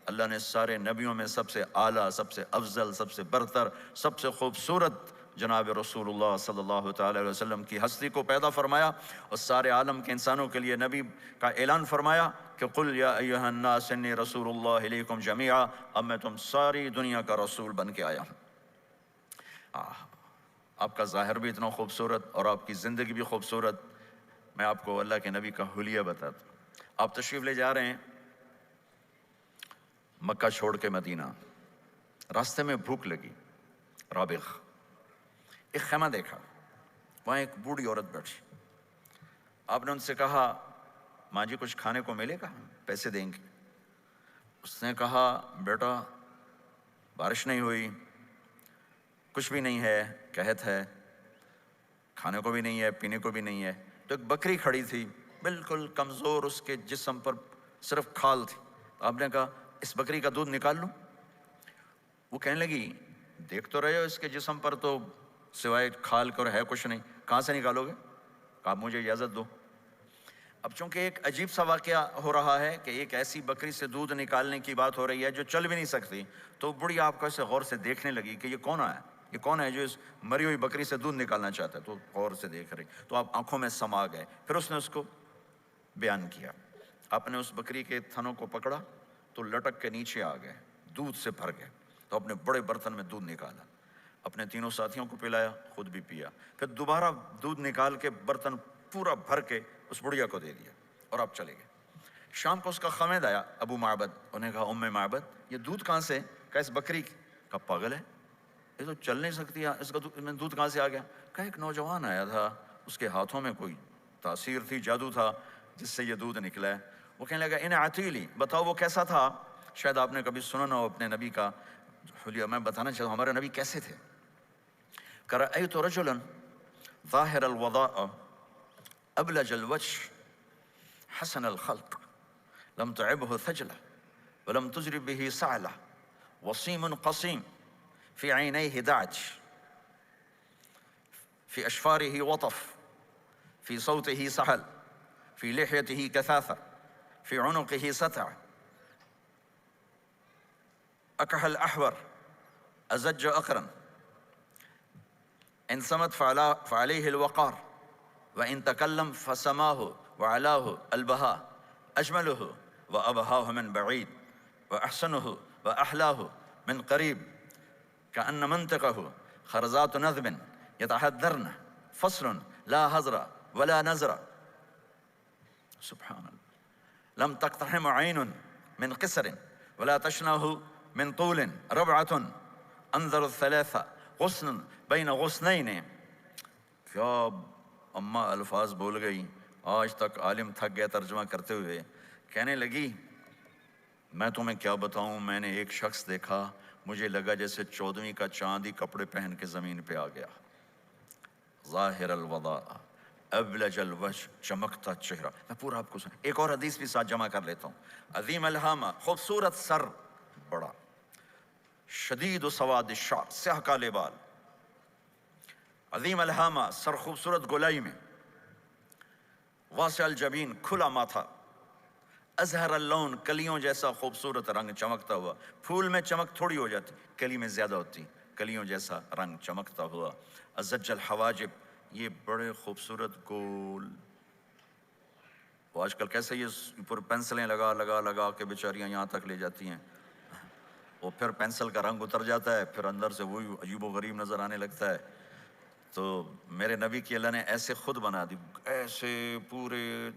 اللہ نے سارے نبیوں میں سب سے اعلیٰ، سب سے افضل، سب سے برتر، سب سے خوبصورت جناب رسول اللہ صلی اللہ تعالی علیہ وسلم کی ہستی کو پیدا فرمایا، اور سارے عالم کے انسانوں کے لیے نبی کا اعلان فرمایا کہ قل یا ایھا الناس انی رسول اللہ الیکم جمیعا، اب میں تم ساری دنیا کا رسول بن کے آیا ہوں۔ آپ کا ظاہر بھی اتنا خوبصورت اور آپ کی زندگی بھی خوبصورت۔ میں آپ کو اللہ کے نبی کا حلیہ بتاتا ہوں۔ آپ تشریف لے جا رہے ہیں مکہ چھوڑ کے مدینہ، راستے میں بھوک لگی، رابغ، ایک خیمہ دیکھا، وہاں ایک بوڑھی عورت بیٹھی۔ آپ نے ان سے کہا ماں جی کچھ کھانے کو ملے گا، پیسے دیں گے؟ اس نے کہا بیٹا بارش نہیں ہوئی، کچھ بھی نہیں ہے، قحط ہے، کھانے کو بھی نہیں ہے، پینے کو بھی نہیں ہے۔ تو ایک بکری کھڑی تھی، بالکل کمزور، اس کے جسم پر صرف کھال تھی۔ آپ نے کہا اس بکری کا دودھ نکال لوں؟ وہ کہنے لگی دیکھ تو رہے ہو اس کے جسم پر تو سوائے کھال کر ہے کچھ نہیں، کہاں سے نکالو گے؟ کہا مجھے اجازت دو۔ اب چونکہ ایک عجیب سا واقعہ ہو رہا ہے کہ ایک ایسی بکری سے دودھ نکالنے کی بات ہو رہی ہے جو چل بھی نہیں سکتی، تو بڑی آپ کو ایسے غور سے دیکھنے لگی کہ یہ کون ہے، یہ کون ہے جو اس مری ہوئی بکری سے دودھ نکالنا چاہتا ہے؟ تو غور سے دیکھ رہی، تو آپ آنکھوں میں سما گئے۔ پھر اس نے اس کو بیان کیا۔ آپ نے اس بکری کے تھنوں کو پکڑا تو لٹک کے نیچے آ گئے، دودھ سے بھر گئے۔ تو اپنے بڑے برتن میں دودھ نکالا، اپنے تینوں ساتھیوں کو پلایا، خود بھی پیا، پھر دوبارہ دودھ نکال کے برتن پورا بھر کے اس بڑھیا کو دے دیا، اور آپ چلے گئے۔ شام کو اس کا خامد آیا، ابو معبد، انہیں کہا ام معبد یہ دودھ کہاں سے؟ کہا اس بکری کی۔ کہا پاگل ہے، یہ تو چل نہیں سکتی، اس کا دودھ کہاں سے آ گیا؟ کہا ایک نوجوان آیا تھا، اس کے ہاتھوں میں کوئی تاثیر تھی، جادو تھا، جس سے یہ دودھ نکلا ہے۔ وہ کہنے لگا ان عتیلی، بتاؤ وہ کیسا تھا؟ شاید آپ نے کبھی سنا نہ ہو اپنے نبی کا حلیہ، میں بتانا چاہتا ہوں ہمارے نبی کیسے تھے۔ کہ رأیت رجلا ظاہر الوضاء ابلج الوجه حسن الخلق لم تعبه ثجلة ولم تجرب به سعلة وصيم قصيم في عينيه دعج في أشفاره وطف في صوته سحل في لحيته كثافة في عنقه ستع أكحل أحور أزج أقرن إن صمت فعليه الوقار وإن تكلم فسماه وعلاه البهاء أجمله وأبهاه من بعيد وأحسنه وأحلاه من قريب كأن منطقه خرزات نذب يتحذرن فصل لا هزر ولا نزر سبحان الله لم تقتحم عين من قصر ولا تشنه من طول ربعة انظر الثلاثة غصن بين غصنين۔ کیا اماں الفاظ بول گئی، آج تک عالم تھک گیا ترجمہ کرتے ہوئے۔ کہنے لگی میں تمہیں کیا بتاؤں، میں نے ایک شخص دیکھا، مجھے لگا جیسے 14ویں کا چاند ہی کپڑے پہن کے زمین پہ آ گیا۔ ظاہر الوضاء ابلج الوجه، چمکتا چہرہ۔ میں پورا آپ کو سن ایک اور حدیث بھی ساتھ جمع کر لیتا ہوں۔ عظیم الہامہ، خوبصورت سر، بڑا، شدید سواد الشعر، سیاہ کالے بال، عظیم الہامہ، سر خوبصورت گولائی میں، واسع الجبین، کھلا ماتھا، ازہر اللون، کلیوں جیسا خوبصورت رنگ چمکتا ہوا۔ پھول میں چمک تھوڑی ہو جاتی، کلی میں زیادہ ہوتی، کلیوں جیسا رنگ چمکتا ہوا۔ ازج الحواجب، یہ بڑے خوبصورت گول، وہ آج کل کیسے یہ اوپر پینسلیں لگا لگا لگا کے بیچاریاں یہاں تک لے جاتی ہیں، وہ پھر پینسل کا رنگ اتر جاتا ہے، پھر اندر سے وہی عجیب و غریب نظر آنے لگتا ہے۔ تو میرے نبی کی اللہ نے ایسے خود بنا دی، ایسے پورے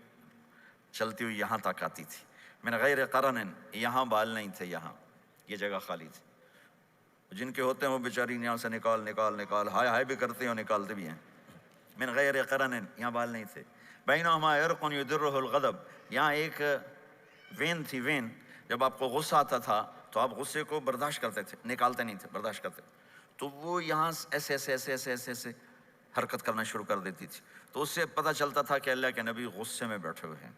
چلتی ہوئی یہاں تک آتی تھی۔ من غیر قرن، یہاں بال نہیں تھے، یہاں یہ جگہ خالی تھی۔ جن کے ہوتے ہیں وہ بیچاری یہاں سے نکال نکال نکال ہائے ہائے بھی کرتے ہیں اور نکالتے بھی ہیں۔ من غیر قرن، یہاں بال نہیں تھے۔ بینہما عرق یدرہ الغضب، یہاں ایک وین تھی، وین، جب آپ کو غصہ آتا تھا تو آپ غصے کو برداشت کرتے تھے، نکالتے نہیں تھے، برداشت کرتے تھے، تو وہ یہاں ایسے ایسے ایسے ایسے ایسے ایسے حرکت کرنا شروع کر دیتی تھی، تو اس سے پتہ چلتا تھا کہ اللہ کے نبی غصے میں بیٹھے ہوئے ہیں۔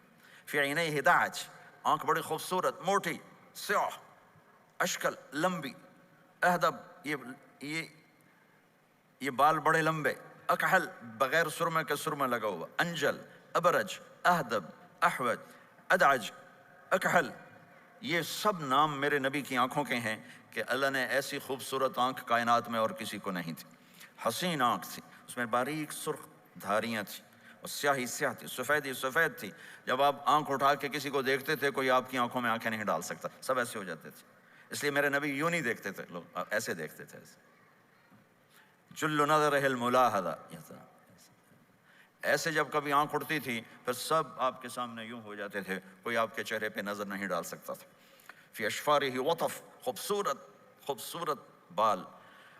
فی عینیہ دعج، آنکھ بڑی خوبصورت، موٹی، سیاہ، اشکل، لمبی، اہدب، یہ بال بڑے لمبے، اکحل، بغیر سرمے کے سرمہ لگا ہوا، انجل، ابرج، اہدب، احوج، ادعج، اکحل، یہ سب نام میرے نبی کی آنکھوں کے ہیں کہ اللہ نے ایسی خوبصورت آنکھ کائنات میں اور کسی کو نہیں تھی. حسین آنکھ تھی، اس میں باریک سرخ دھاریاں تھیں اور سیاہی سیاہ تھی، سفیدی سفید تھی. جب آپ آنکھ اٹھا کے کسی کو دیکھتے تھے کوئی آپ کی آنکھوں میں آنکھیں نہیں ڈال سکتا، سب ایسے ہو جاتے تھے. اس لیے میرے نبی یوں نہیں دیکھتے تھے، لوگ ایسے دیکھتے تھے. جل نظرہ الملاحظہ، ایسے جب کبھی آنکھ اٹھتی تھی پھر سب آپ کے سامنے یوں ہو جاتے تھے، کوئی آپ کے چہرے پہ نظر نہیں ڈال سکتا تھا. فی اشفارہ وطف، خوبصورت خوبصورت بال.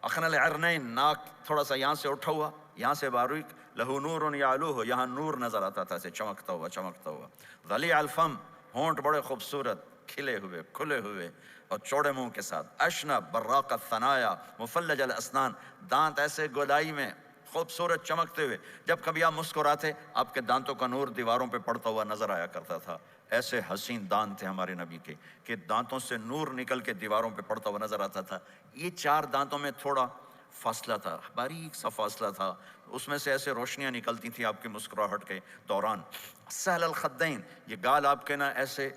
اخن العرنین، ناک تھوڑا سا یہاں سے اٹھا ہوا، یہاں سے باریک. لہو نور یعلوہ، یہاں نور نظر آتا تھا، اسے چمکتا ہوا چمکتا ہوا. ضلیع الفم، ہونٹ بڑے خوبصورت کھلے ہوئے کھلے ہوئے اور چوڑے منہ کے ساتھ. اشنب براق الثنایا مفلج الاسنان، دانت ایسے گودائی میں خوبصورت چمکتے ہوئے. جب کبھی آپ مسکراتے آپ کے دانتوں کا نور دیواروں پہ پڑتا ہوا نظر آیا کرتا تھا. ایسے حسین دانت تھے ہمارے نبی کے کہ دانتوں سے نور نکل کے دیواروں پہ پڑتا ہوا نظر آتا تھا. یہ 4 دانتوں میں تھوڑا فاصلہ تھا، باریک سا فاصلہ تھا، اس میں سے ایسے روشنیاں نکلتی تھیں آپ کی مسکراہٹ کے دوران. سہل الخدین، یہ گال آپ کے نہ ایسے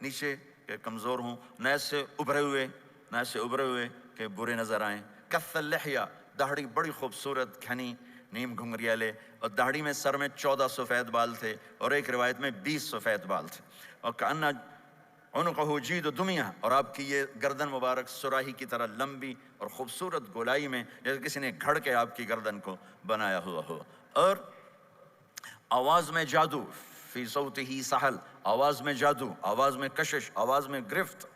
نیچے کہ کمزور ہوں، نہ ایسے ابھرے ہوئے کہ برے نظر آئیں. کث اللحیہ، داڑھی بڑی خوبصورت گھنی نیم گھنگریالے، اور داڑھی میں سر میں 14 سفید بال تھے اور ایک روایت میں 20 سفید بال تھے. اور کأن عنقہ جید دمیہ، اور آپ کی یہ گردن مبارک سراہی کی طرح لمبی اور خوبصورت گولائی میں، جیسے کسی نے گھڑ کے آپ کی گردن کو بنایا ہوا ہو. اور آواز میں جادو، فی صوتہ سحل، آواز میں جادو، آواز میں کشش، آواز میں گرفت.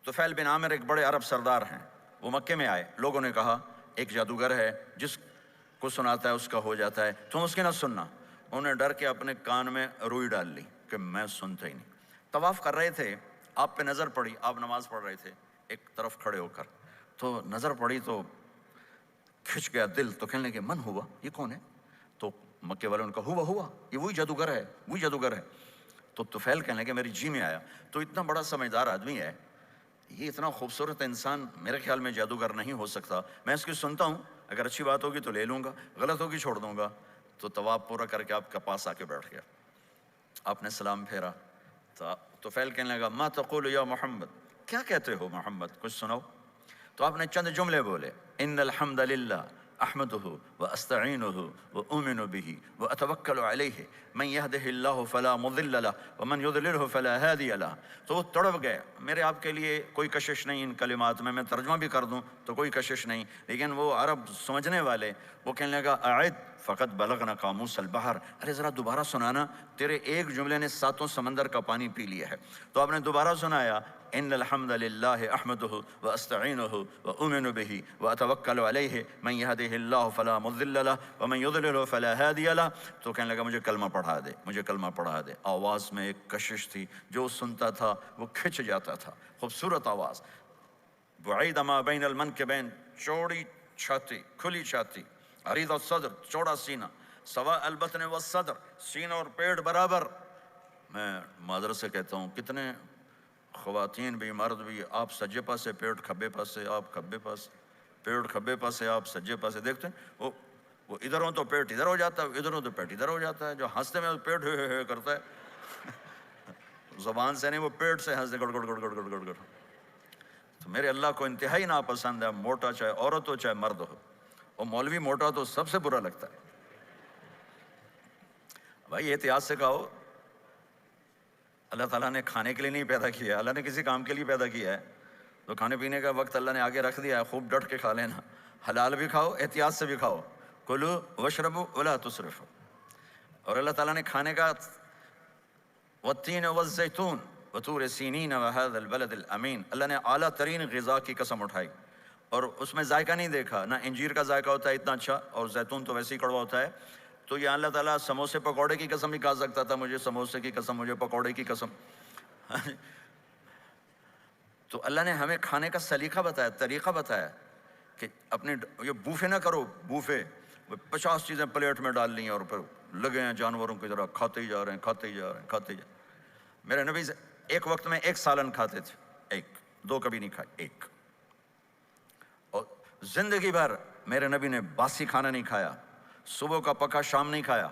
طفیل بن عامر ایک بڑے عرب سردار ہیں، وہ مکے میں آئے. لوگوں نے کہا ایک جادوگر ہے جس کو سناتا ہے اس کا ہو جاتا ہے، تم اس کی نہ سننا. انہوں نے ڈر کے اپنے کان میں روئی ڈال لی کہ میں سنتا ہی نہیں. طواف کر رہے تھے، آپ پہ نظر پڑی، آپ نماز پڑھ رہے تھے ایک طرف کھڑے ہو کر، تو نظر پڑی تو کھچ گیا دل. تو کہنے لگے من ہوا، یہ کون ہے؟ تو مکے والوں نے کہا ہوا یہ وہی جادوگر ہے. تو طفیل کہنے لگے میری جی میں آیا، تو اتنا بڑا سمجھدار آدمی ہے، یہ اتنا خوبصورت انسان میرے خیال میں جادوگر نہیں ہو سکتا. میں اس کی سنتا ہوں، اگر اچھی بات ہوگی تو لے لوں گا، غلط ہوگی چھوڑ دوں گا. تو طواف پورا کر کے آپ کے پاس آ کے بیٹھ گیا. آپ نے سلام پھیرا تو طفیل کہنے لگا ما تقول یا محمد، کیا کہتے ہو محمد، کچھ سناؤ. تو آپ نے چند جملے بولے، ان الحمد للہ احمدہ واستعینہ واؤمن بہ واتوکل علیہ من یہدہ اللہ فلا مضل لہ ومن یضللہ فلا ہادی لہ. تو وہ تڑپ گئے. میرے آپ کے لیے کوئی کشش نہیں ان کلمات میں ترجمہ بھی کر دوں تو کوئی کشش نہیں، لیکن وہ عرب سمجھنے والے، وہ کہنے لگا اعد فقط بلغنا قاموس البحر، ارے ذرا دوبارہ سنانا، تیرے ایک جملے نے 7 سمندر کا پانی پی لیا ہے. تو آپ نے دوبارہ سنایا، ان الحمد للہ احمدہ واستعینہ واؤمن بہ واتوکل علیہ من یہدہ اللہ فلا مضل لہ ومن یضلل فلا ہادی لہ. تو کہنے لگا مجھے کلمہ پڑھا دے. آواز میں ایک کشش تھی، جو سنتا تھا وہ کھچ جاتا تھا. خوبصورت آواز. بعید ما بین المنکبین، چوڑی چھاتی کھلی چھاتی. عریض الصدر، چوڑا سینہ. سواء البطن والصدر، سینہ اور پیٹ برابر. میں معذرت سے کہتا ہوں کتنے خواتین بھی مرد بھی، آپ سجے پاسے پیٹ کھبے پاسے، آپ کھبے پاسے پیٹ کھبے پاسے، آپ سجے پاسے. دیکھتے ہیں وہ ادھر ہوں تو پیٹ ادھر ہو جاتا ہے، ادھر ہوں تو پیٹ ادھر ہو جاتا ہے. جو ہنستے میں پیٹ ہوئے کرتا ہے، زبان سے نہیں، وہ پیٹ سے ہنستے گڑ گڑ گڑ گڑ گڑ گڑ گڑ. تو میرے اللہ کو انتہائی ناپسند ہے، موٹا چاہے عورت ہو چاہے مرد ہو. اور مولوی موٹا تو سب سے برا لگتا ہے. بھائی احتیاط سے کہو، اللہ تعالیٰ نے کھانے کے لیے نہیں پیدا کیا، اللہ نے کسی کام کے لیے پیدا کیا ہے. تو کھانے پینے کا وقت اللہ نے آگے رکھ دیا ہے، خوب ڈٹ کے کھا لینا. حلال بھی کھاؤ، احتیاط سے بھی کھاؤ. کلوا واشربوا ولا تسرفوا. اور اللہ تعالیٰ نے کھانے کا والتین والزیتون وطور سینین وهذا البلد الامین، اللہ نے اعلیٰ ترین غذا کی قسم اٹھائی اور اس میں ذائقہ نہیں دیکھا. نہ انجیر کا ذائقہ ہوتا ہے اتنا اچھا، اور زیتون تو ویسے ہی کڑوا ہوتا ہے. تو یہ اللہ تعالیٰ سموسے پکوڑے کی قسم ہی کھا سکتا تھا، مجھے سموسے کی قسم، مجھے پکوڑے کی قسم. تو اللہ نے ہمیں کھانے کا سلیقہ بتایا، طریقہ بتایا کہ اپنے یہ بوفے نہ کرو. بوفے 50 چیزیں پلیٹ میں ڈال لی ہیں اور پھر لگے ہیں جانوروں کی طرح کھاتے ہی جا رہے ہیں. میرے نبی ایک وقت میں 1 سالن کھاتے تھے، 1-2 کبھی نہیں کھائے، 1. اور زندگی بھر میرے نبی نے باسی کھانا نہیں کھایا، صبح کا پکا شام نہیں کھایا،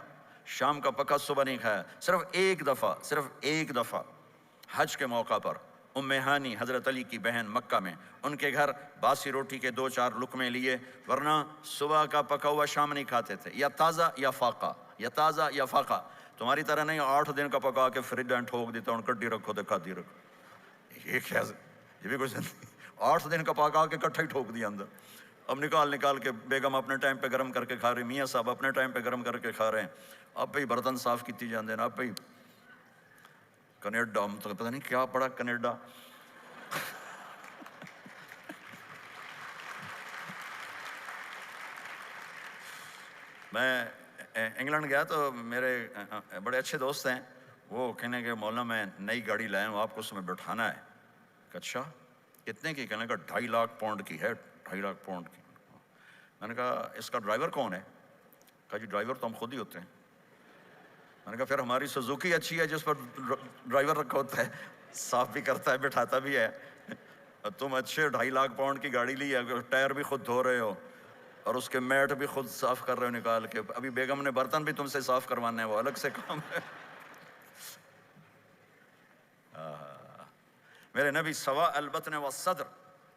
شام کا پکا صبح نہیں کھایا. صرف ایک دفعہ حج کے موقع پر ام ہانی حضرت علی کی بہن مکہ میں، ان کے گھر باسی روٹی کے 2-4 لقمے لیے، ورنہ صبح کا پکا ہوا شام نہیں کھاتے تھے، یا تازہ یا فاقہ، یا تازہ یا فاقہ. تمہاری طرح نہیں 8 دن کا پکا کے فریج میں ٹھوک دیتا ہوں، کڈی رکھو تو کھاتی رکھو. یہ کیا، یہ بھی کچھ نہیں. 8 دن کا پکا کے کٹھا ہی ٹھوک دیا اندر. اب نکال کے بیگم اپنے ٹائم پہ گرم کر کے کھا رہی، میاں صاحب اپنے ٹائم پہ گرم کر کے کھا رہے ہیں. اب پہ برتن صاف کیتی جاندے نا. اب پہ کینیڈا، تو پتہ نہیں کیا پڑا کینیڈا. میں انگلینڈ گیا تو میرے بڑے اچھے دوست ہیں، وہ کہنے کہ مولانا میں نئی گاڑی لایا ہوں، آپ کو اس میں بٹھانا ہے. اچھا کتنے کی؟ کہنے کا 2.5 لاکھ پاؤنڈ کی ہے. 2.5 لاکھ پاؤنڈ کی. میں نے کہا اس کا ڈرائیور کون ہے؟ کہا جی ڈرائیور تو ہم خود ہی ہوتے ہیں. میں نے کہا پھر ہماری سوزوکی اچھی ہے جس پر ڈرائیور رکھا ہوتا ہے، صاف بھی کرتا ہے بٹھاتا بھی ہے. تم اچھے 2.5 لاکھ پاؤنڈ کی گاڑی لی ہے، ٹائر بھی خود دھو رہے ہو اور اس کے میٹ بھی خود صاف کر رہے ہو نکال کے. ابھی بیگم نے برتن بھی تم سے صاف کروانے ہیں، وہ الگ سے کام ہے. میرے نبی سوا البطن والصدر،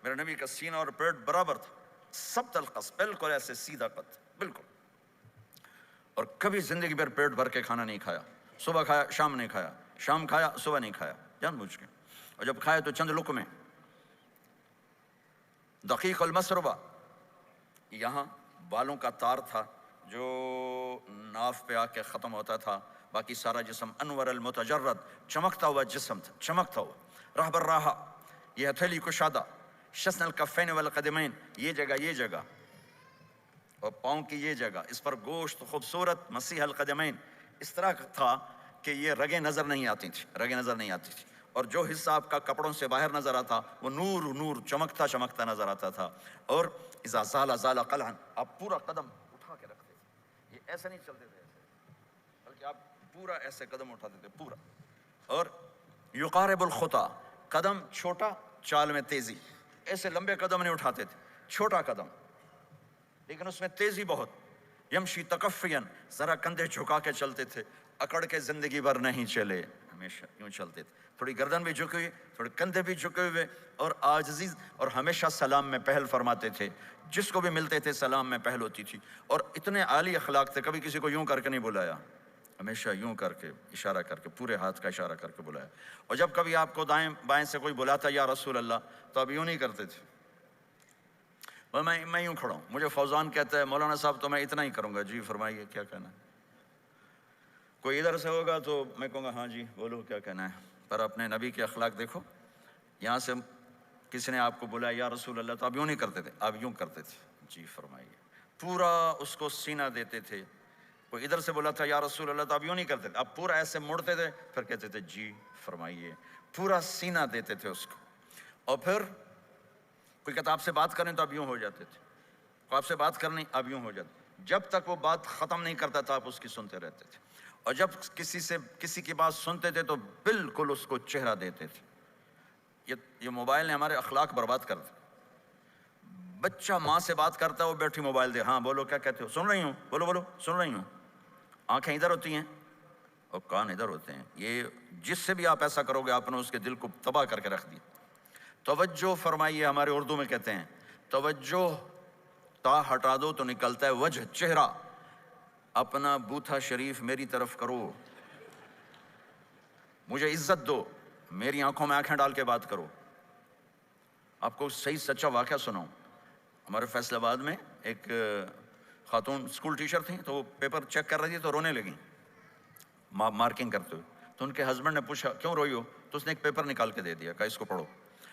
میرے نبی کا سینہ اور پیٹ برابر تھا، سبت القص، بالکل ایسے سیدھا قد، بالکل. اور کبھی زندگی بھر پیٹ بھر کے کھانا نہیں کھایا. صبح کھایا شام نہیں کھایا، شام کھایا صبح نہیں کھایا، جان بوجھ کے. اور جب کھایا تو چند لقمے. دقیق المسربہ، یہاں بالوں کا تار تھا جو ناف پہ آ کے ختم ہوتا تھا، باقی سارا جسم انور المتجرد، چمکتا ہوا جسم تھا، چمکتا ہوا. راہ بر راہا، یہ ہتھیلی کشادہ، شسن الکفین والقدمین، یہ جگہ اور پاؤں کی یہ جگہ، اس پر گوشت خوبصورت مسیح القدمین، اس طرح تھا کہ یہ رگیں نظر نہیں آتی تھی. اور جو حصہ آپ کا کپڑوں سے باہر نظر آتا وہ نور چمکتا نظر آتا تھا. اور اذا زال قلعا، آپ پورا قدم اٹھا کے رکھتے تھے، یہ ایسے نہیں چلتے تھے ایسے، بلکہ آپ پورا ایسے قدم اٹھاتے تھے پورا. اور یقارب الخطا، قدم چھوٹا چال میں تیزی، ایسے لمبے قدم نہیں اٹھاتے تھے، چھوٹا قدم لیکن اس میں تیزی بہت. یمشی تکفین، ذرا کندھے جھکا کے چلتے تھے، اکڑ کے زندگی بھر نہیں چلے، ہمیشہ یوں چلتے تھے، تھوڑی گردن بھی جھکی ہوئی، تھوڑے کندھے بھی جھکے ہوئے، اور عاجزی. اور ہمیشہ سلام میں پہل فرماتے تھے، جس کو بھی ملتے تھے سلام میں پہل ہوتی تھی. اور اتنے عالی اخلاق تھے، کبھی کسی کو یوں کر کے نہیں بلایا، ہمیشہ یوں کر کے اشارہ کر کے، پورے ہاتھ کا اشارہ کر کے بلایا. اور جب کبھی آپ کو دائیں بائیں سے کوئی بلاتا یا رسول اللہ، تو اب یوں نہیں کرتے تھے. اور میں یوں کھڑا ہوں، مجھے فوزان کہتا ہے مولانا صاحب تو میں اتنا ہی کروں گا. جی فرمائیے کیا کہنا ہے. کوئی ادھر سے ہوگا تو میں کہوں گا ہاں جی بولو کیا کہنا ہے. پر اپنے نبی کے اخلاق دیکھو، یہاں سے کسی نے آپ کو بولا یا رسول اللہ تو آپ یوں نہیں کرتے تھے، آپ یوں کرتے تھے. جی فرمائیے، پورا اس کو سینہ دیتے تھے. کوئی ادھر سے بولا تھا یا رسول اللہ تو آپ یوں نہیں کرتے تھے، آپ پورا ایسے مڑتے تھے، پھر کہتے تھے جی فرمائیے، پورا سینہ دیتے تھے اس کو. اور پھر کوئی کہتا آپ سے بات کریں تو آپ یوں ہو جاتے تھے، کوئی آپ سے بات کرنی آپ یوں ہو جاتے، جب تک وہ بات ختم نہیں کرتا تھا آپ اس کی سنتے رہتے تھے. اور جب کسی کی بات سنتے تھے تو بالکل اس کو چہرہ دیتے تھے. یہ موبائل نے ہمارے اخلاق برباد کر دیے. بچہ ماں سے بات کرتا ہے، وہ بیٹھی موبائل دے، ہاں بولو کیا کہتے ہو، سن رہی ہوں، بولو سن رہی ہوں. آنکھیں ادھر ہوتی ہیں اور کان ادھر ہوتے ہیں. یہ جس سے بھی آپ ایسا کرو گے آپ نے اس کے دل کو تباہ کر کے رکھ دیا. توجہ فرمائیے، ہمارے اردو میں کہتے ہیں توجہ، تا ہٹا دو تو نکلتا ہے وجہ، چہرہ. اپنا بوتھا شریف میری طرف کرو، مجھے عزت دو، میری آنکھوں میں آنکھیں ڈال کے بات کرو. آپ کو صحیح سچا واقعہ سناؤں. ہمارے فیصل آباد میں ایک خاتون اسکول ٹیچر تھیں، تو وہ پیپر چیک کر رہی تھی تو رونے لگیں مارکنگ کرتے ہوئے. تو ان کے ہسبینڈ نے پوچھا کیوں روئی ہو، تو اس نے ایک پیپر نکال کے دے دیا، کہا اس کو پڑھو.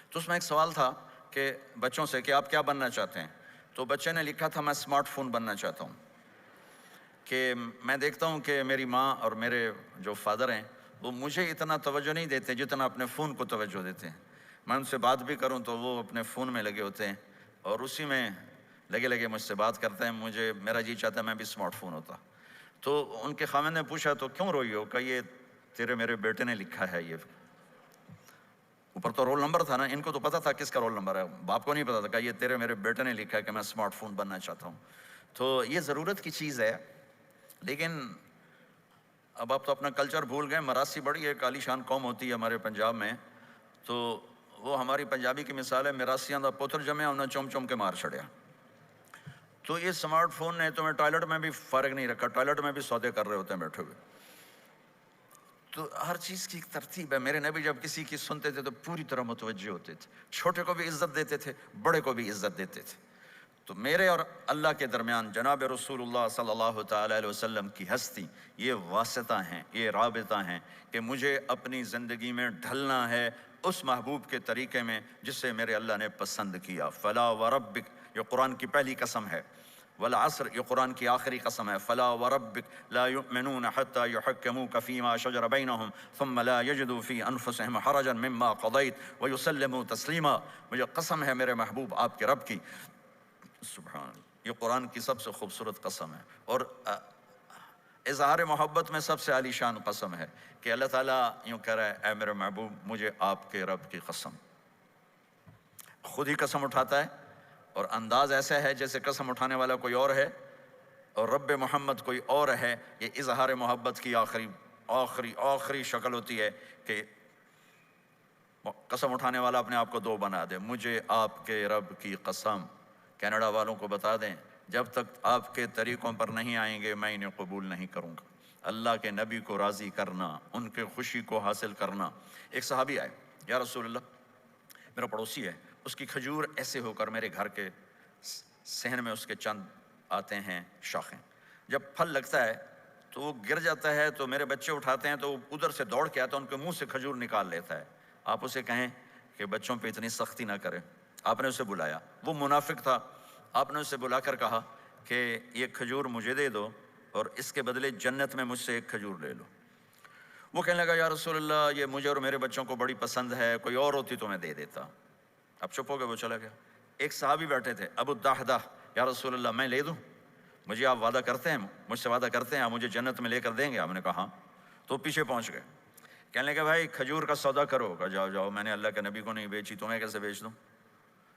تو اس میں ایک سوال تھا کہ بچوں سے کہ آپ کیا بننا چاہتے ہیں. تو بچے نے لکھا تھا میں اسمارٹ فون بننا چاہتا ہوں، کہ میں دیکھتا ہوں کہ میری ماں اور میرے جو فادر ہیں وہ مجھے اتنا توجہ نہیں دیتے جتنا اپنے فون کو توجہ دیتے ہیں. میں ان سے بات بھی کروں تو وہ اپنے فون میں لگے ہوتے ہیں اور اسی میں لگے مجھ سے بات کرتے ہیں. میرا جی چاہتا ہے میں بھی اسمارٹ فون ہوتا. تو ان کے خاوند نے پوچھا تو کیوں روئی ہو، کہ یہ تیرے میرے بیٹے نے لکھا ہے. یہ اوپر تو رول نمبر تھا نا، ان کو تو پتا تھا کس کا رول نمبر ہے، باپ کو نہیں پتا تھا. کہ یہ تیرے میرے بیٹے نے لکھا ہے کہ میں اسمارٹ فون بننا چاہتا ہوں. تو یہ ضرورت کی چیز ہے، لیکن اب آپ تو اپنا کلچر بھول گئے. مراسی بڑی ایک عالی شان قوم ہوتی ہے ہمارے پنجاب میں, تو وہ ہماری پنجابی کی مثال ہے, میراسیاں دا پتر جمیا انہیں چوم چوم کے مار چھڑیا. تو یہ سمارٹ فون نے تمہیں ٹوائلٹ میں بھی فارغ نہیں رکھا, ٹوائلٹ میں بھی سودے کر رہے ہوتے ہیں بیٹھے ہوئے. تو ہر چیز کی ایک ترتیب ہے. میرے نبی جب کسی کی سنتے تھے تو پوری طرح متوجہ ہوتے تھے, چھوٹے کو بھی عزت دیتے تھے, بڑے کو بھی عزت دیتے تھے. تو میرے اور اللہ کے درمیان جناب رسول اللہ صلی اللہ تعالی علیہ وسلم کی ہستی, یہ واسطہ ہیں, یہ رابطہ ہیں کہ مجھے اپنی زندگی میں ڈھلنا ہے اس محبوب کے طریقے میں جس سے میرے اللہ نے پسند کیا. فلا وربک, یہ قرآن کی پہلی قسم ہے. والعصر, یہ قرآن کی آخری قسم ہے. فلا وربک لا یؤمنون حتی یحکموک فیما شجر بینہم ثم لا یجدوا فی انفسہم حرجا مما قضیت ویسلموا تسلیما. مجھے قسم ہے میرے محبوب آپ کے رب کی. سبحان اللہ, یہ قرآن کی سب سے خوبصورت قسم ہے, اور اظہار محبت میں سب سے عالی شان قسم ہے کہ اللہ تعالیٰ یوں کہہ رہا ہے, اے میرے محبوب مجھے آپ کے رب کی قسم. خود ہی قسم اٹھاتا ہے, اور انداز ایسا ہے جیسے قسم اٹھانے والا کوئی اور ہے اور رب محمد کوئی اور ہے. یہ اظہار محبت کی آخری شکل ہوتی ہے کہ قسم اٹھانے والا اپنے آپ کو دو بنا دے. مجھے آپ کے رب کی قسم. کینیڈا والوں کو بتا دیں, جب تک آپ کے طریقوں پر نہیں آئیں گے میں انہیں قبول نہیں کروں گا. اللہ کے نبی کو راضی کرنا, ان کے خوشی کو حاصل کرنا. ایک صحابی آئے, یا رسول اللہ, میرا پڑوسی ہے, اس کی کھجور ایسے ہو کر میرے گھر کے صحن میں اس کے چند آتے ہیں شاخیں, جب پھل لگتا ہے تو وہ گر جاتا ہے, تو میرے بچے اٹھاتے ہیں تو ادھر سے دوڑ کے آتا ہے, ان کے منہ سے کھجور نکال لیتا ہے. آپ اسے کہیں کہ بچوں پہ اتنی سختی نہ کریں. آپ نے اسے بلایا, وہ منافق تھا. آپ نے اسے بلا کر کہا کہ یہ کھجور مجھے دے دو اور اس کے بدلے جنت میں مجھ سے ایک کھجور لے لو. وہ کہنے لگا, یا رسول اللہ یہ مجھے اور میرے بچوں کو بڑی پسند ہے, کوئی اور ہوتی تو میں دے دیتا. اب چپ ہو گئے, وہ چلا گیا. ایک صحابی بیٹھے تھے, ابو الدحدہ, یا رسول اللہ میں لے دوں, مجھے آپ وعدہ کرتے ہیں, مجھ سے وعدہ کرتے ہیں آپ مجھے جنت میں لے کر دیں گے؟ آپ نے کہا ہاں. تو پیچھے پہنچ گئے. کہنے لگے بھائی کھجور کا سودا کرو. کہا جاؤ جاؤ, میں نے اللہ کے نبی کو نہیں بیچی, تمہیں کیسے بیچ دوں؟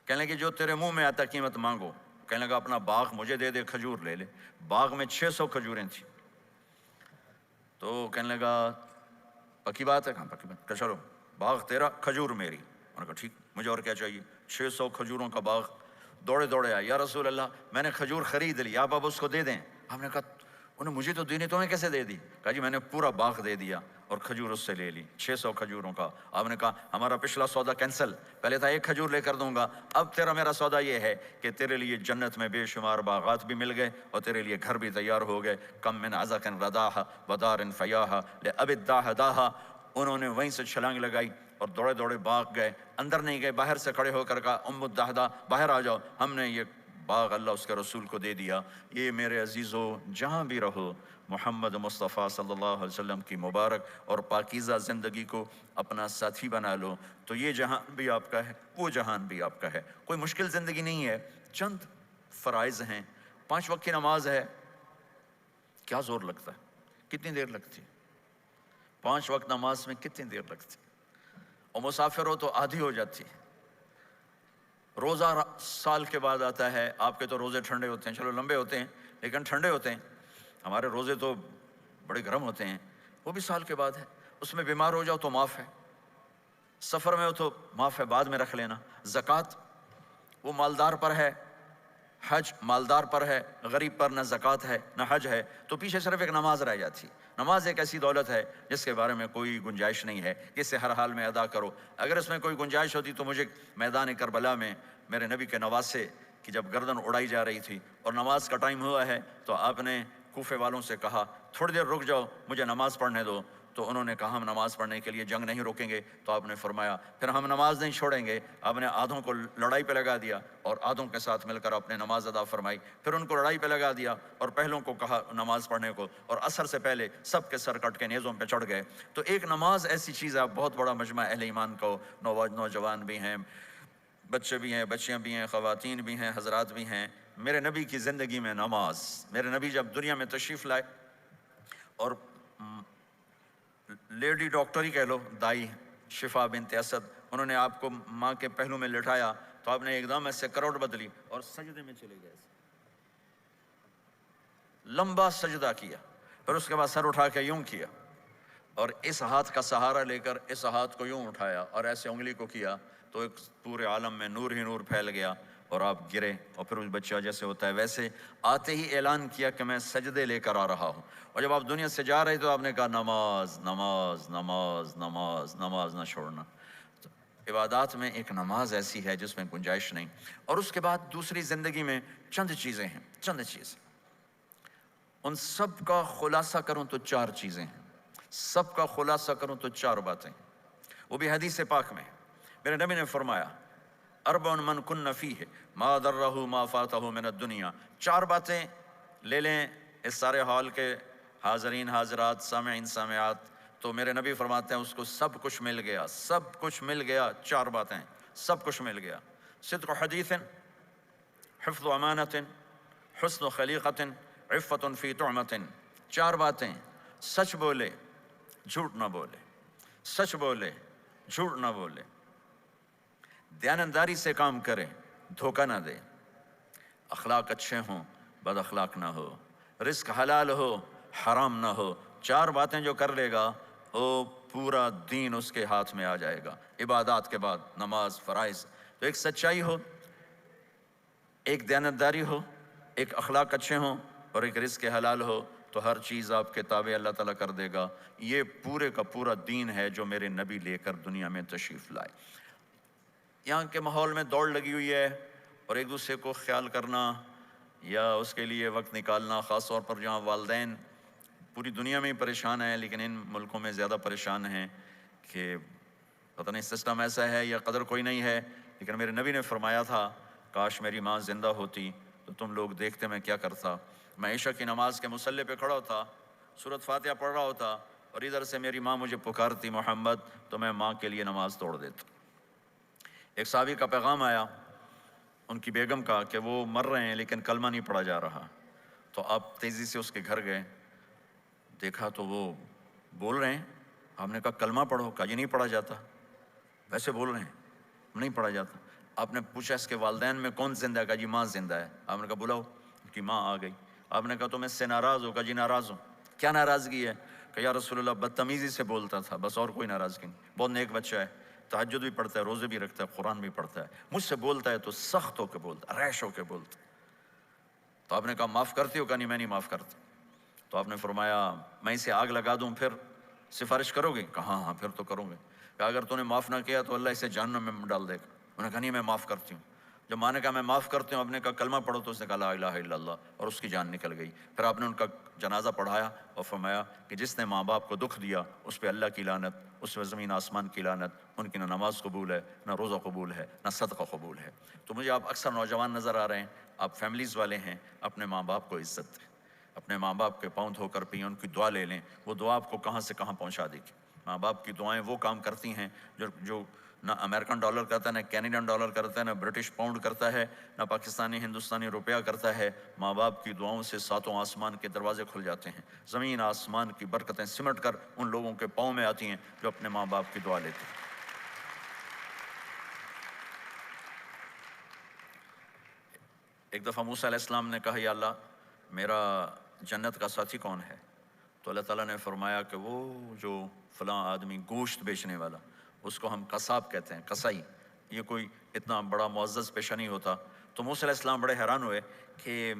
کہنے لگے جو تیرے منہ میں آتا قیمت مانگو. کہنے لگا اپنا باغ مجھے دے دے, کھجور لے لے. باغ میں 600 کھجوریں تھیں. تو کہنے لگا پکی بات ہے؟ کہاں پکی بات. کہ چلو باغ تیرا, کھجور میری. انہوں نے کہا ٹھیک, مجھے اور کیا چاہیے. 600 کھجوروں کا باغ. دوڑے دوڑے آئے, یا رسول اللہ میں نے کھجور خرید لی, آپ اب اس کو دے دیں. آپ نے کہا انہیں مجھے تو دینی, تمہیں کیسے دے دی؟ کہا جی میں نے پورا باغ دے دیا اور کھجور اس سے لے لی, 600 کھجوروں کا. آپ نے کہا ہمارا پچھلا سودا کینسل, پہلے تھا ایک کھجور لے کر دوں گا, اب تیرا میرا سودا یہ ہے کہ تیرے لیے جنت میں بے شمار باغات بھی مل گئے اور تیرے لیے گھر بھی تیار ہو گئے. کم من عزق رداہ ودار فیاہ لأب الداہ داہا. انہوں نے وہیں سے چھلانگ لگائی اور دوڑے دوڑے باغ گئے. اندر نہیں گئے, باہر سے کھڑے ہو کر کہا ام الدحدہ باہر آ جاؤ, ہم نے یہ باغ اللہ اس کے رسول کو دے دیا. یہ میرے عزیزو جہاں بھی رہو محمد مصطفیٰ صلی اللہ علیہ وسلم کی مبارک اور پاکیزہ زندگی کو اپنا ساتھی بنا لو, تو یہ جہان بھی آپ کا ہے, وہ جہان بھی آپ کا ہے. کوئی مشکل زندگی نہیں ہے, چند فرائض ہیں, 5 وقت کی نماز ہے. کیا زور لگتا ہے, کتنی دیر لگتی ہے 5 وقت نماز میں, کتنی دیر لگتی. اور مسافر ہو تو آدھی ہو جاتی. روزہ سال کے بعد آتا ہے, آپ کے تو روزے ٹھنڈے ہوتے ہیں, چلو لمبے ہوتے ہیں لیکن ٹھنڈے ہوتے ہیں. ہمارے روزے تو بڑے گرم ہوتے ہیں, وہ بھی سال کے بعد ہے. اس میں بیمار ہو جاؤ تو معاف ہے, سفر میں ہو تو معاف ہے, بعد میں رکھ لینا. زکوٰۃ وہ مالدار پر ہے, حج مالدار پر ہے, غریب پر نہ زکوٰۃ ہے نہ حج ہے, تو پیچھے صرف ایک نماز رہ جاتی. نماز ایک ایسی دولت ہے جس کے بارے میں کوئی گنجائش نہیں ہے کہ اسے ہر حال میں ادا کرو. اگر اس میں کوئی گنجائش ہوتی تو مجھے میدان کربلا میں میرے نبی کے نواسے کی جب گردن اڑائی جا رہی تھی اور نماز کا ٹائم ہوا ہے تو آپ نے کوفے والوں سے کہا تھوڑی دیر رک جاؤ, مجھے نماز پڑھنے دو. تو انہوں نے کہا ہم نماز پڑھنے کے لیے جنگ نہیں روکیں گے. تو آپ نے فرمایا پھر ہم نماز نہیں چھوڑیں گے. آپ نے آدھوں کو لڑائی پہ لگا دیا اور آدھوں کے ساتھ مل کر آپ نے نماز ادا فرمائی. پھر ان کو لڑائی پہ لگا دیا اور پہلوں کو کہا نماز پڑھنے کو, اور عصر سے پہلے سب کے سر کٹ کے نیزوں پہ چڑھ گئے. تو ایک نماز ایسی چیز ہے, بہت بڑا مجمع اہل ایمان کو, نوجوان بھی ہیں, بچے بھی ہیں, بچیاں بھی ہیں, خواتین بھی ہیں, حضرات بھی ہیں. میرے نبی کی زندگی میں نماز, میرے نبی جب دنیا میں تشریف لائے اور لیڈی ڈاکٹر ہی کہہ لو, دائی شفا بنت اسد, انہوں نے آپ کو ماں کے پہلو میں لٹایا تو آپ نے ایک دم ایسے کروٹ بدلی اور سجدے میں چلے گئے, لمبا سجدہ کیا, پھر اس کے بعد سر اٹھا کے یوں کیا اور اس ہاتھ کا سہارا لے کر اس ہاتھ کو یوں اٹھایا اور ایسے انگلی کو کیا تو ایک پورے عالم میں نور ہی نور پھیل گیا اور آپ گرے، اور پھر اس بچہ جیسے ہوتا ہے ویسے آتے ہی اعلان کیا کہ میں سجدے لے کر آ رہا ہوں۔ اور جب آپ دنیا سے جا رہے تو آپ نے کہا نماز نماز نماز نماز نماز نہ چھوڑنا۔ تو عبادات میں ایک نماز ایسی ہے جس میں گنجائش نہیں۔ اور اس کے بعد دوسری زندگی میں چند چیزیں ہیں، چند چیزیں، ان سب کا خلاصہ کروں تو 4 چیزیں ہیں، سب کا خلاصہ کروں تو 4 باتیں، وہ بھی حدیث پاک میں۔ میرے نبی نے فرمایا اربع من کن فیہ ما ضرہ ما فاتہ من الدنیا، 4 باتیں لے لیں اس سارے ہال کے حاضرین حاضرات سامعین سامعات، تو میرے نبی فرماتے ہیں اس کو سب کچھ مل گیا، سب کچھ مل گیا۔ 4 باتیں، سب کچھ مل گیا۔ صدق حدیث، حفظ امانت، حسن خلیقت، عفت فی طعمت۔ 4 باتیں، سچ بولے جھوٹ نہ بولے، سچ بولے جھوٹ نہ بولے، دیانتداری سے کام کرے، دھوکہ نہ دے، اخلاق اچھے ہوں، بد اخلاق نہ ہو، رزق حلال ہو، حرام نہ ہو۔ 4 باتیں جو کر لے گا وہ پورا دین اس کے ہاتھ میں آ جائے گا۔ عبادات کے بعد نماز، فرائض، تو ایک سچائی ہو، ایک دیانتداری ہو، ایک اخلاق اچھے ہوں اور ایک رزق حلال ہو، تو ہر چیز آپ کے تابع اللہ تعالیٰ کر دے گا۔ یہ پورے کا پورا دین ہے جو میرے نبی لے کر دنیا میں تشریف لائے۔ یہاں کے ماحول میں دوڑ لگی ہوئی ہے اور ایک دوسرے کو خیال کرنا یا اس کے لیے وقت نکالنا، خاص طور پر جہاں والدین پوری دنیا میں ہی پریشان ہیں لیکن ان ملکوں میں زیادہ پریشان ہیں کہ پتہ نہیں سسٹم ایسا ہے یا قدر کوئی نہیں ہے۔ لیکن میرے نبی نے فرمایا تھا کاش میری ماں زندہ ہوتی تو تم لوگ دیکھتے میں کیا کرتا۔ میں عشاء کی نماز کے مصلی پہ کھڑا ہوتا، سورۃ فاتحہ پڑھ رہا ہوتا اور ادھر سے میری ماں مجھے پکارتی محمد، تو میں ماں کے لیے نماز توڑ دیتا۔ ایک صحابی کا پیغام آیا ان کی بیگم کا کہ وہ مر رہے ہیں لیکن کلمہ نہیں پڑھا جا رہا، تو آپ تیزی سے اس کے گھر گئے، دیکھا تو وہ بول رہے ہیں۔ آپ نے کہا کلمہ پڑھو، کہا جی نہیں پڑھا جاتا، ویسے بول رہے ہیں نہیں پڑھا جاتا۔ آپ نے پوچھا اس کے والدین میں کون زندہ ہے؟ کہا جی ماں زندہ ہے۔ آپ نے کہا بلاؤ، ان کی ماں آ گئی۔ آپ نے کہا تم اس سے ناراض ہو؟ کہا جی ناراض ہوں۔ کیا ناراضگی ہے؟ کہ یا رسول اللہ بدتمیزی سے بولتا تھا، بس اور کوئی ناراضگی نہیں، بہت نیک بچہ ہے، تہجد بھی پڑھتا ہے، روزے بھی رکھتا ہے، قرآن بھی پڑھتا ہے، مجھ سے بولتا ہے تو سخت ہو کے بولتا، ریش ہو کے بولتا۔ تو آپ نے کہا معاف کرتی ہو؟ کہا نہیں میں نہیں معاف کرتا۔ تو آپ نے فرمایا میں اسے آگ لگا دوں پھر سفارش کرو گے؟ کہا ہاں پھر تو کروں گے۔ کہ اگر تو نے معاف نہ کیا تو اللہ اسے جہنم میں ڈال دے گا۔ انہوں نے کہا نہیں میں معاف کرتی ہوں۔ جب ماں نے کہا میں معاف کرتی ہوں، آپ نے کہا کلمہ پڑھو، تو اس نے کہا لا الہ الا اللہ، اور اس کی جان نکل گئی۔ پھر آپ نے ان کا جنازہ پڑھایا اور فرمایا کہ جس نے ماں باپ کو دکھ دیا اس پہ اللہ کی لعنت، اس پہ زمین آسمان کی لعنت، ان کی نہ نماز قبول ہے، نہ روزہ قبول ہے، نہ صدقہ قبول ہے۔ تو مجھے آپ اکثر نوجوان نظر آ رہے ہیں، آپ فیملیز والے ہیں، اپنے ماں باپ کو عزت دیں، اپنے ماں باپ کے پاؤں دھو کر پئیں، ان کی دعا لے لیں، وہ دعا آپ کو کہاں سے کہاں پہنچا دے گی۔ ماں باپ کی دعائیں وہ کام کرتی ہیں جو نہ امریکن ڈالر کرتا ہے، نہ کینیڈین ڈالر کرتا ہے، نہ برٹش پاؤنڈ کرتا ہے، نہ پاکستانی ہندوستانی روپیہ کرتا ہے۔ ماں باپ کی دعاؤں سے 7 آسمان کے دروازے کھل جاتے ہیں، زمین آسمان کی برکتیں سمٹ کر ان لوگوں کے پاؤں میں آتی ہیں جو اپنے ماں باپ کی دعا لیتے ہیں۔ ایک دفعہ موسیٰ علیہ السلام نے کہا یا اللہ میرا جنت کا ساتھی کون ہے؟ تو اللہ تعالیٰ نے فرمایا کہ وہ جو فلاں آدمی گوشت بیچنے والا، اس کو ہم قصاب کہتے ہیں، قصائی، یہ کوئی اتنا بڑا معزز پیشہ نہیں ہوتا۔ تو موسیٰ علیہ السلام بڑے حیران ہوئے کہ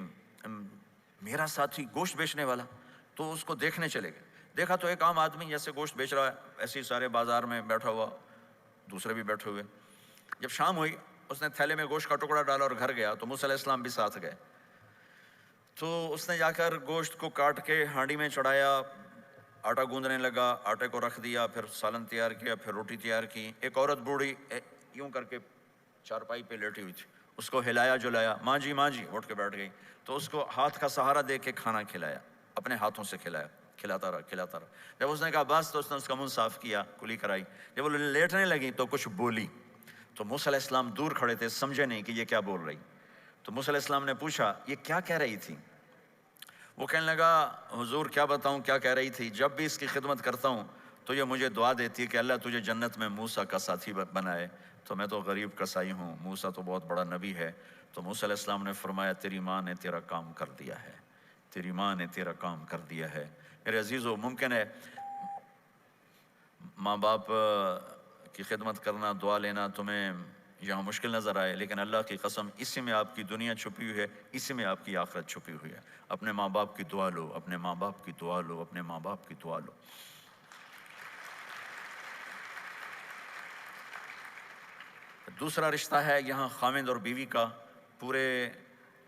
میرا ساتھی گوشت بیچنے والا، تو اس کو دیکھنے چلے گئے۔ دیکھا تو ایک عام آدمی جیسے گوشت بیچ رہا ہے ایسے ہی سارے بازار میں بیٹھا ہوا، دوسرے بھی بیٹھے ہوئے۔ جب شام ہوئی اس نے تھیلے میں گوشت کا ٹکڑا ڈالا اور گھر گیا، تو موسیٰ علیہ السلام بھی ساتھ گئے۔ تو اس نے جا کر گوشت کو کاٹ کے ہانڈی میں چڑھایا، آٹا گوندنے لگا، آٹے کو رکھ دیا، پھر سالن تیار کیا، پھر روٹی تیار کی۔ ایک عورت بوڑھی یوں کر کے چارپائی پہ لیٹی ہوئی تھی، اس کو ہلایا جلایا، ماں جی اٹھ کے بیٹھ گئی۔ تو اس کو ہاتھ کا سہارا دے کے کھانا کھلایا، اپنے ہاتھوں سے کھلایا، کھلاتا رہا۔ جب اس نے کہا بس تو اس نے اس کا منہ صاف کیا، کلی کرائی۔ جب وہ لیٹنے لگی تو کچھ بولی، تو موسیٰ علیہ السلام دور کھڑے تھے، سمجھے نہیں کہ یہ کیا بول رہی۔ تو موسیٰ علیہ السلام نے پوچھا یہ کیا کہہ رہی تھی؟ وہ کہنے لگا حضور کیا بتاؤں کیا کہہ رہی تھی، جب بھی اس کی خدمت کرتا ہوں تو یہ مجھے دعا دیتی ہے کہ اللہ تجھے جنت میں موسیٰ کا ساتھی بنائے، تو میں تو غریب کسائی ہوں، موسیٰ تو بہت بڑا نبی ہے۔ تو موسیٰ علیہ السلام نے فرمایا تیری ماں نے تیرا کام کر دیا ہے، تیری ماں نے تیرا کام کر دیا ہے۔ میرے عزیزو، ممکن ہے ماں باپ کی خدمت کرنا، دعا لینا تمہیں یہاں مشکل نظر آئے، لیکن اللہ کی قسم اسی میں آپ کی دنیا چھپی ہوئی ہے، اسی میں آپ کی آخرت چھپی ہوئی ہے۔ اپنے ماں باپ کی دعا لو، اپنے ماں باپ کی دعا لو، اپنے ماں باپ کی دعا لو۔ دوسرا رشتہ ہے یہاں خاوند اور بیوی کا۔ پورے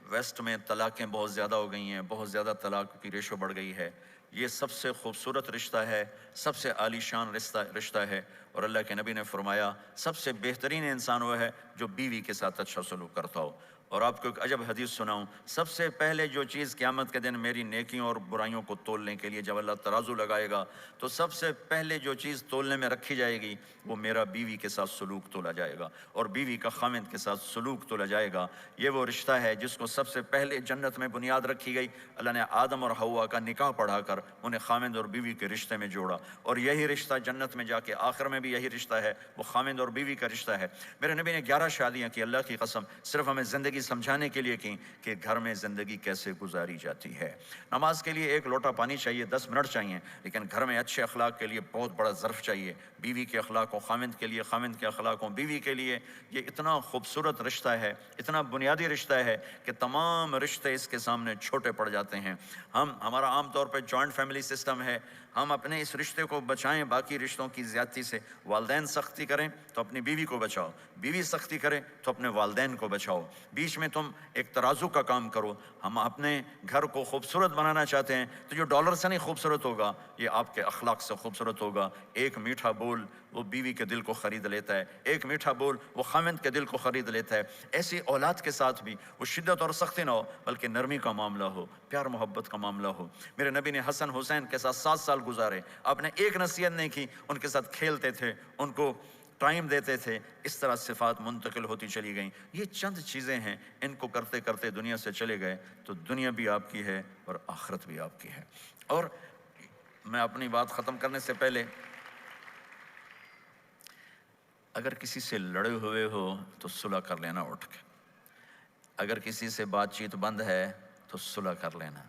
ویسٹ میں طلاقیں بہت زیادہ ہو گئی ہیں، بہت زیادہ طلاق کی ریشو بڑھ گئی ہے۔ یہ سب سے خوبصورت رشتہ ہے، سب سے عالی شان رشتہ ہے، اور اللہ کے نبی نے فرمایا سب سے بہترین انسان وہ ہے جو بیوی کے ساتھ اچھا سلوک کرتا ہو۔ اور آپ کو ایک عجب حدیث سناؤں، سب سے پہلے جو چیز قیامت کے دن میری نیکیوں اور برائیوں کو تولنے کے لیے جب اللہ ترازو لگائے گا، تو سب سے پہلے جو چیز تولنے میں رکھی جائے گی وہ میرا بیوی کے ساتھ سلوک تولا جائے گا، اور بیوی کا خاوند کے ساتھ سلوک تولا جائے گا۔ یہ وہ رشتہ ہے جس کو سب سے پہلے جنت میں بنیاد رکھی گئی۔ اللہ نے آدم اور حوا کا نکاح پڑھا کر انہیں خاوند اور بیوی کے رشتے میں جوڑا، اور یہی رشتہ جنت میں جا کے آخر میں بھی یہی رشتہ ہے، وہ خاوند اور بیوی کا رشتہ ہے۔ میرے نبی نے 11 شادیاں کی، اللہ کی قسم صرف ہمیں زندگی سمجھانے کے لیے کی کہ گھر میں زندگی کیسے گزاری جاتی ہے۔ نماز کے لیے ایک لوٹا پانی چاہیے، 10 منٹ چاہیے، لیکن گھر میں اچھے اخلاق کے لیے بہت بڑا ظرف چاہیے۔ بیوی کے اخلاق و خاوند کے لیے، خاوند کے اخلاق و بیوی کے لیے۔ یہ اتنا خوبصورت رشتہ ہے، اتنا بنیادی رشتہ ہے کہ تمام رشتے اس کے سامنے چھوٹے پڑ جاتے ہیں۔ ہمارا عام طور پہ جوائنٹ فیملی سسٹم ہے، ہم اپنے اس رشتے کو بچائیں باقی رشتوں کی زیادتی سے۔ والدین سختی کریں تو اپنی بیوی کو بچاؤ، بیوی سختی کرے تو اپنے والدین کو بچاؤ، بیچ میں تم ایک ترازو کا کام کرو۔ ہم اپنے گھر کو خوبصورت بنانا چاہتے ہیں تو جو ڈالر سے نہیں خوبصورت ہوگا، یہ آپ کے اخلاق سے خوبصورت ہوگا۔ ایک میٹھا بول وہ بیوی کے دل کو خرید لیتا ہے، ایک میٹھا بول وہ خاوند کے دل کو خرید لیتا ہے۔ ایسی اولاد کے ساتھ بھی وہ شدت اور سختی نہ ہو، بلکہ نرمی کا معاملہ ہو، پیار محبت کا معاملہ ہو۔ میرے نبی نے حسن حسین کے ساتھ 7 سال گزارے، آپ نے ایک نصیحت نہیں کی، ان کے ساتھ کھیلتے تھے، ان کو ٹائم دیتے تھے، اس طرح صفات منتقل ہوتی چلی گئیں۔ یہ چند چیزیں ہیں، ان کو کرتے کرتے دنیا سے چلے گئے تو دنیا بھی آپ کی ہے اور آخرت بھی آپ کی ہے۔ اور میں اپنی بات ختم کرنے سے پہلے، اگر کسی سے لڑے ہوئے ہو تو صلح کر لینا اٹھ کے، اگر کسی سے بات چیت بند ہے تو صلح کر لینا۔